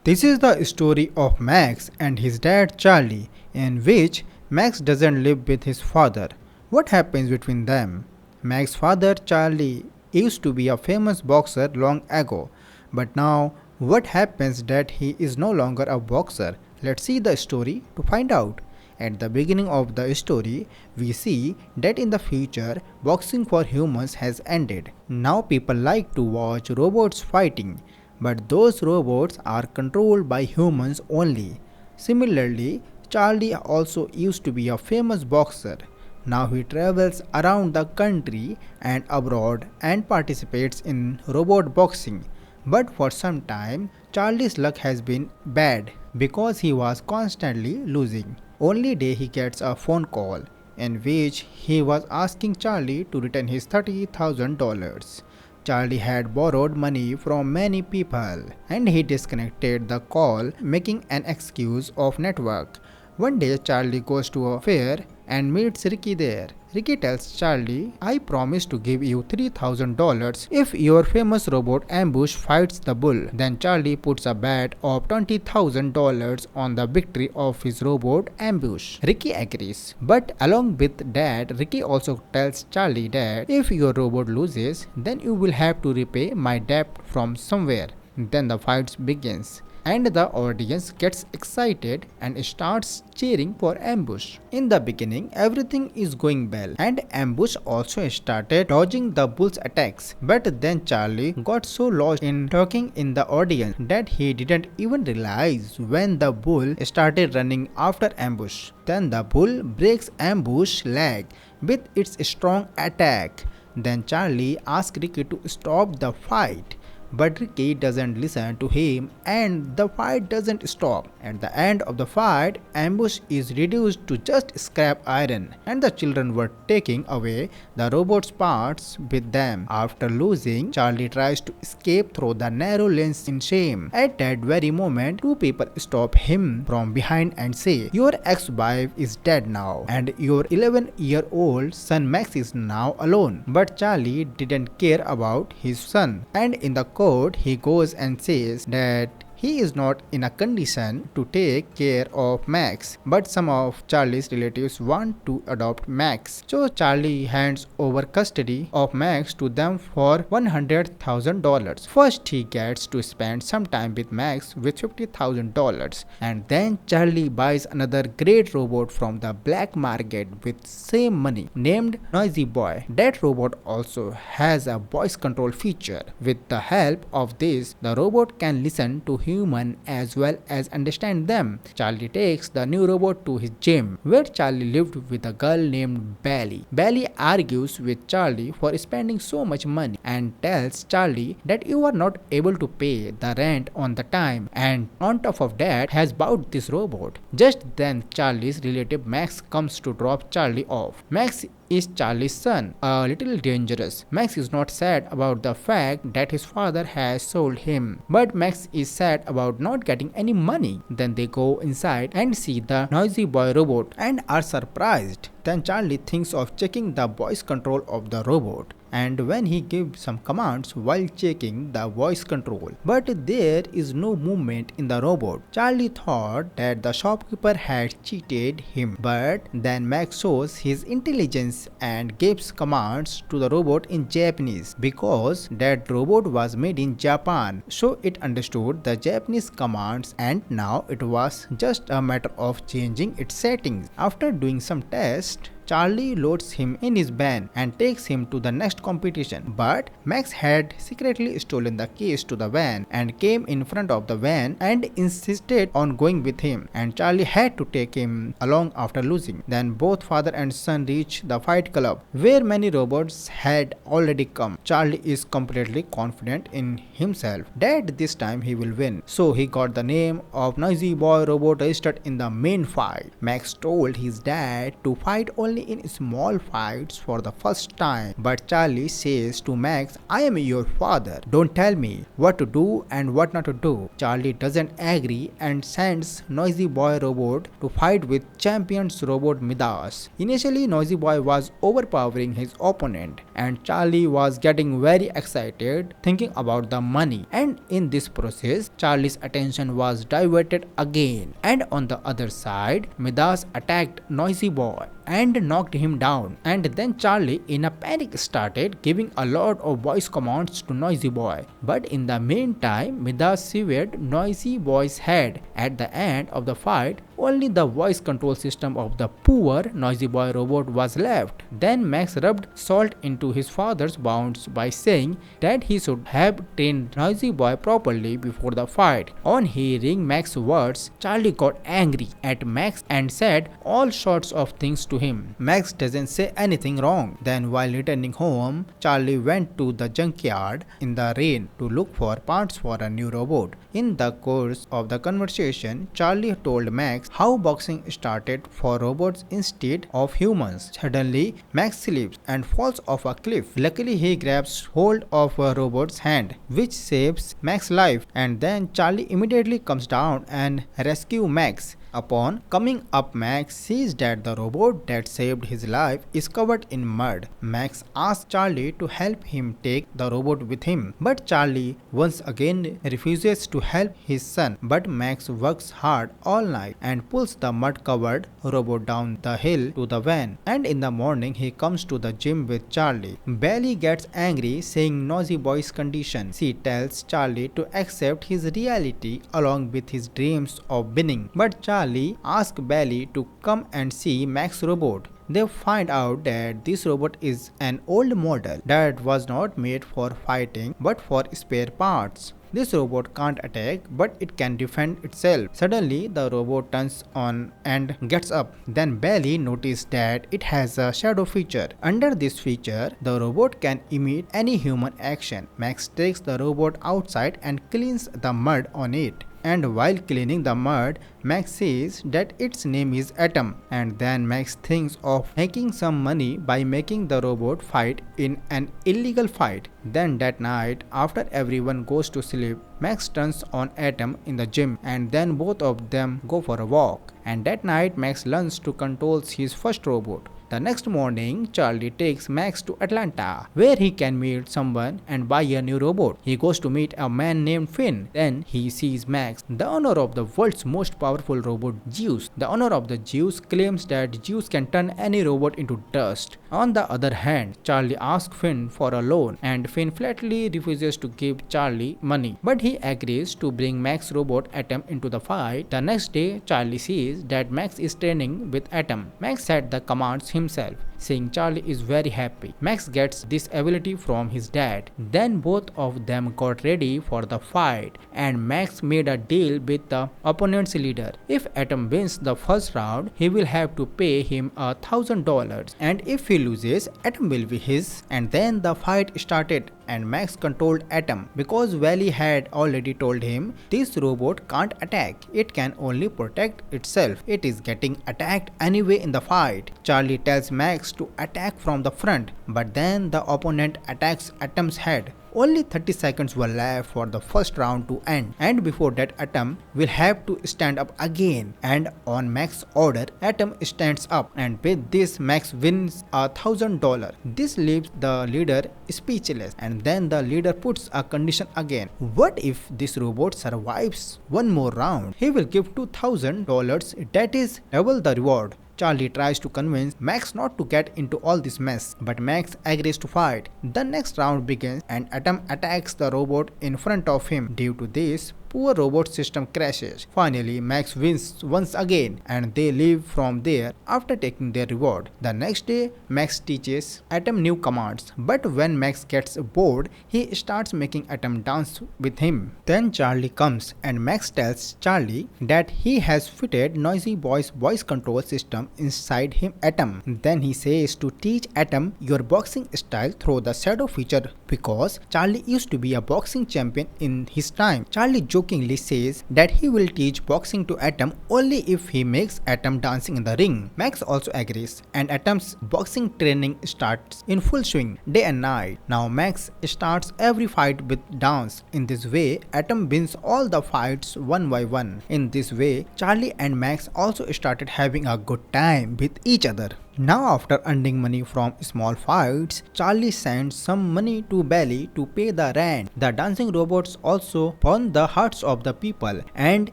This is the story of Max and his dad Charlie, in which Max doesn't live with his father. What happens between them? Max's father Charlie used to be a famous boxer long ago, but now what happens that he is no longer a boxer? Let's see the story to find out. At the beginning of the story, we see that in the future, boxing for humans has ended. Now people like to watch robots fighting, but those robots are controlled by humans only. Similarly, Charlie also used to be a famous boxer. Now he travels around the country and abroad and participates in robot boxing. But for some time, Charlie's luck has been bad because he was constantly losing. Only day he gets a phone call in which he was asking Charlie to return his $30,000. Charlie had borrowed money from many people and he disconnected the call, making an excuse of network. One day Charlie goes to a fair and meets Ricky there. Ricky tells Charlie, I promise to give you $3,000 if your famous robot Ambush fights the bull. Then Charlie puts a bet of $20,000 on the victory of his robot Ambush. Ricky agrees. But along with that, Ricky also tells Charlie that if your robot loses, then you will have to repay my debt from somewhere. Then the fight begins and the audience gets excited and starts cheering for Ambush. In the beginning, everything is going well and Ambush also started dodging the bull's attacks. But then Charlie got so lost in talking in the audience that he didn't even realize when the bull started running after Ambush. Then the bull breaks Ambush's leg with its strong attack. Then Charlie asks Ricky to stop the fight. But Ricky doesn't listen to him and the fight doesn't stop. At the end of the fight, Ambush is reduced to just scrap iron and the children were taking away the robot's parts with them. After losing, Charlie tries to escape through the narrow lanes in shame. At that very moment, two people stop him from behind and say, your ex-wife is dead now and your 11-year-old son Max is now alone. But Charlie didn't care about his son and in the court, he goes and says that he is not in a condition to take care of Max, but some of Charlie's relatives want to adopt Max. So Charlie hands over custody of Max to them for $100,000. First he gets to spend some time with Max with $50,000 and then Charlie buys another great robot from the black market with same money named Noisy Boy. That robot also has a voice control feature. With the help of this, the robot can listen to human as well as understand them. Charlie takes the new robot to his gym, where Charlie lived with a girl named Belly. Belly argues with Charlie for spending so much money and tells Charlie that you are not able to pay the rent on the time and on top of that has bought this robot. Just then Charlie's relative Max comes to drop Charlie off. Max is Charlie's son, a little dangerous. Max is not sad about the fact that his father has sold him, but Max is sad about not getting any money. Then they go inside and see the Noisy Boy robot and are surprised. Then Charlie thinks of checking the voice control of the robot and when he gives some commands while checking the voice control, but there is no movement in the robot. Charlie thought that the shopkeeper had cheated him, but then Max shows his intelligence and gives commands to the robot in Japanese because that robot was made in Japan, so it understood the Japanese commands and now it was just a matter of changing its settings. After doing some tests, Charlie loads him in his van and takes him to the next competition. But Max had secretly stolen the keys to the van and came in front of the van and insisted on going with him. And Charlie had to take him along after losing. Then both father and son reach the fight club where many robots had already come. Charlie is completely confident in himself that this time he will win. So he got the name of Noisy Boy robot registered in the main fight. Max told his dad to fight only Charlie in small fights for the first time. But Charlie says to Max, I am your father. Don't tell me what to do and what not to do. Charlie doesn't agree and sends Noisy Boy Robot to fight with Champions Robot Midas. Initially, Noisy Boy was overpowering his opponent and Charlie was getting very excited thinking about the money. And in this process, Charlie's attention was diverted again. And on the other side, Midas attacked Noisy Boy and knocked him down. And then Charlie in a panic started giving a lot of voice commands to Noisy Boy. But in the meantime, Midas severed Noisy Boy's head. At the end of the fight, only the voice control system of the poor Noisy Boy robot was left. Then Max rubbed salt into his father's wounds by saying that he should have trained Noisy Boy properly before the fight. On hearing Max's words, Charlie got angry at Max and said all sorts of things to him. Max doesn't say anything wrong. Then while returning home, Charlie went to the junkyard in the rain to look for parts for a new robot. In the course of the conversation, Charlie told Max how boxing started for robots instead of humans. Suddenly, Max slips and falls off a cliff. Luckily, he grabs hold of a robot's hand, which saves Max's life, and then Charlie immediately comes down and rescues Max. Upon coming up, Max sees that the robot that saved his life is covered in mud. Max asks Charlie to help him take the robot with him, but Charlie once again refuses to help his son. But Max works hard all night and pulls the mud-covered robot down the hill to the van. And in the morning, he comes to the gym with Charlie. Belly gets angry, seeing Noisy Boy's condition. She tells Charlie to accept his reality along with his dreams of winning. But Charlie asks Belly to come and see Max's robot. They find out that this robot is an old model that was not made for fighting but for spare parts. This robot can't attack, but it can defend itself. Suddenly, the robot turns on and gets up. Then Belly notices that it has a shadow feature. Under this feature, the robot can imitate any human action. Max takes the robot outside and cleans the mud on it. And while cleaning the mud, Max says that its name is Atom. And then Max thinks of making some money by making the robot fight in an illegal fight. Then that night, after everyone goes to sleep, Max turns on Atom in the gym and then both of them go for a walk. And that night, Max learns to control his first robot. The next morning, Charlie takes Max to Atlanta, where he can meet someone and buy a new robot. He goes to meet a man named Finn. Then he sees Max, the owner of the world's most powerful robot, Zeus. The owner of the Zeus claims that Zeus can turn any robot into dust. On the other hand, Charlie asks Finn for a loan, and Finn flatly refuses to give Charlie money. But he agrees to bring Max's robot Atom into the fight. The next day, Charlie sees that Max is training with Atom. Max said the commands himself, saying Charlie is very happy. Max gets this ability from his dad. Then both of them got ready for the fight, and Max made a deal with the opponent's leader. If Atom wins the first round, he will have to pay him $1,000, and if he loses, Atom will be his. And then the fight started, and Max controlled Atom because Wally had already told him this robot can't attack, it can only protect itself. It is getting attacked anyway in the fight. Charlie tells Max to attack from the front, but then the opponent attacks Atom's head. Only 30 seconds were left for the first round to end, and before that Atom will have to stand up again. And on Max's order, Atom stands up, and with this Max wins $1,000. This leaves the leader speechless, and then the leader puts a condition again. What if this robot survives one more round? He will give $2,000, that is double the reward. Charlie tries to convince Max not to get into all this mess, but Max agrees to fight. The next round begins and Atom attacks the robot in front of him. Due to this, poor robot system crashes. Finally, Max wins once again and they leave from there after taking their reward. The next day, Max teaches Atom new commands, but when Max gets bored, he starts making Atom dance with him. Then Charlie comes and Max tells Charlie that he has fitted Noisy Boy's voice control system inside him Atom. Then he says to teach Atom your boxing style through the shadow feature because Charlie used to be a boxing champion in his time. Charlie jokes jokingly says that he will teach boxing to Atom only if he makes Atom dancing in the ring. Max also agrees, and Atom's boxing training starts in full swing day and night. Now Max starts every fight with dance. In this way, Atom wins all the fights one by one. In this way, Charlie and Max also started having a good time with each other. Now after earning money from small fights, Charlie sends some money to Belly to pay the rent. The dancing robots also won the hearts of the people, and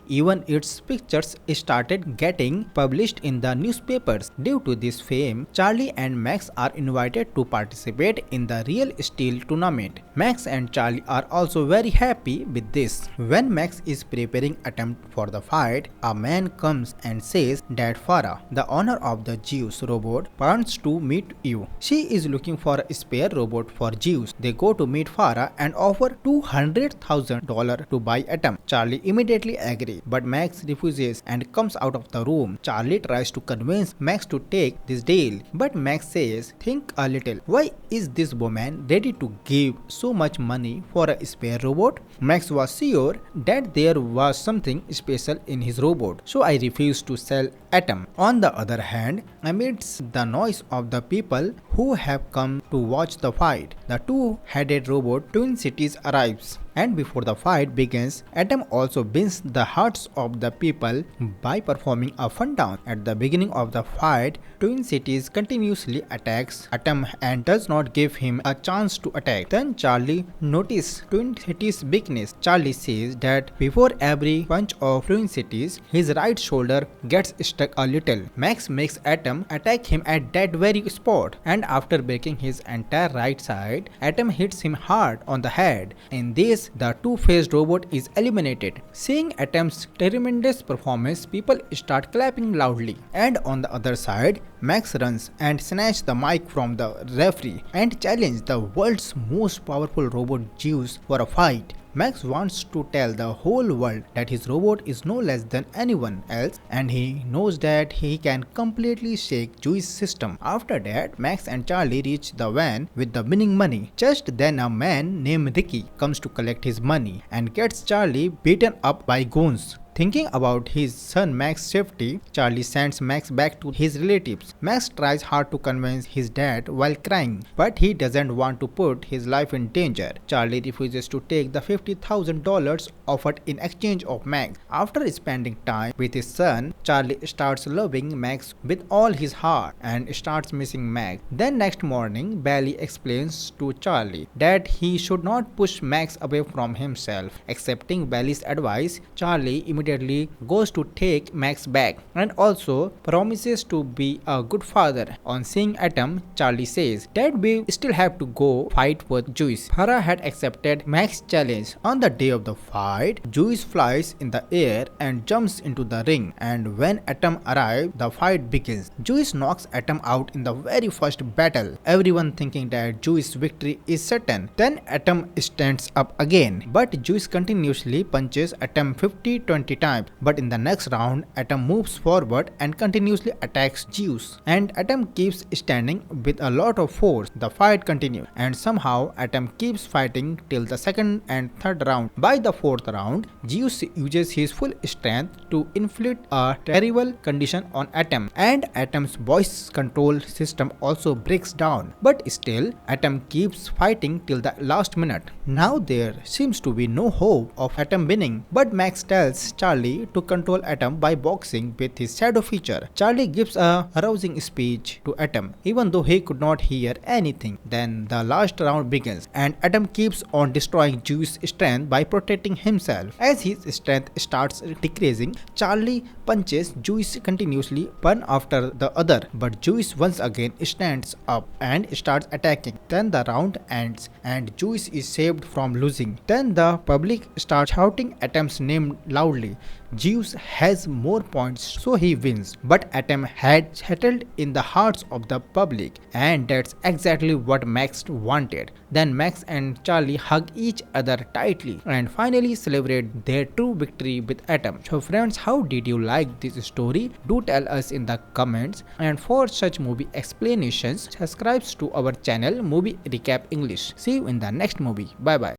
even its pictures started getting published in the newspapers. Due to this fame, Charlie and Max are invited to participate in the real steel tournament. Max and Charlie are also very happy with this. When Max is preparing attempt for the fight, a man comes and says that Farah, the owner of the Zeus robot, wants to meet you. She is looking for a spare robot for Zeus. They go to meet Farah and offer $200,000 to buy Atom. Charlie immediately agrees, but Max refuses and comes out of the room. Charlie tries to convince Max to take this deal, but Max says, "Think a little. Why is this woman ready to give so much money for a spare robot?" Max was sure that there was something special in his robot, so I refused to sell Atom. On the other hand, amidst the noise of the people who have come to watch the fight, the two-headed robot Twin Cities arrives. And before the fight begins, Atom also wins the hearts of the people by performing a fun dance. At the beginning of the fight, Twin Cities continuously attacks Atom and does not give him a chance to attack. Then Charlie notices Twin Cities' weakness. Charlie says that before every punch of Twin Cities, his right shoulder gets stuck a little. Max makes Atom attack him at that very spot, and after breaking his entire right side, Atom hits him hard on the head. In this, the two-faced robot is eliminated. Seeing Atom's tremendous performance, people start clapping loudly. And on the other side, Max runs and snatches the mic from the referee and challenges the world's most powerful robot Zeus for a fight. Max wants to tell the whole world that his robot is no less than anyone else, and he knows that he can completely shake Zeus' system. After that, Max and Charlie reach the van with the winning money. Just then a man named Ricky comes to collect his money and gets Charlie beaten up by goons. Thinking about his son Max's safety, Charlie sends Max back to his relatives. Max tries hard to convince his dad while crying, but he doesn't want to put his life in danger. Charlie refuses to take the $50,000 offered in exchange of Max. After spending time with his son, Charlie starts loving Max with all his heart and starts missing Max. Then next morning, Bailey explains to Charlie that he should not push Max away from himself. Accepting Bailey's advice, Charlie immediately goes to take Max back and also promises to be a good father. On seeing Atom, Charlie says that we still have to go fight with Zeus. Farah had accepted Max's challenge. On the day of the fight, Zeus flies in the air and jumps into the ring, and when Atom arrives, the fight begins. Zeus knocks Atom out in the very first battle, everyone thinking that Zeus' victory is certain. Then Atom stands up again, but Zeus continuously punches Atom 50-20 times. But in the next round, Atom moves forward and continuously attacks Zeus, and Atom keeps standing with a lot of force. The fight continues, and somehow Atom keeps fighting till the second and third round. By the fourth round, Zeus uses his full strength to inflict a terrible condition on Atom, and Atom's voice control system also breaks down. But still, Atom keeps fighting till the last minute. Now there seems to be no hope of Atom winning, but Max tells Charlie to control Atom by boxing with his shadow feature. Charlie gives a rousing speech to Atom, even though he could not hear anything. Then the last round begins, and Atom keeps on destroying Zeus' strength by protecting himself. As his strength starts decreasing, Charlie punches Zeus continuously, one after the other, but Zeus once again stands up and starts attacking. Then the round ends, and Zeus is saved from losing. Then the public starts shouting Atom's name loudly. Zeus has more points, so he wins. But Atom had settled in the hearts of the public, and that's exactly what Max wanted. Then Max and Charlie hug each other tightly and finally celebrate their true victory with Atom. So friends, how did you like this story? Do tell us in the comments, and for such movie explanations, subscribe to our channel Movie Recap English. See you in the next movie. Bye bye.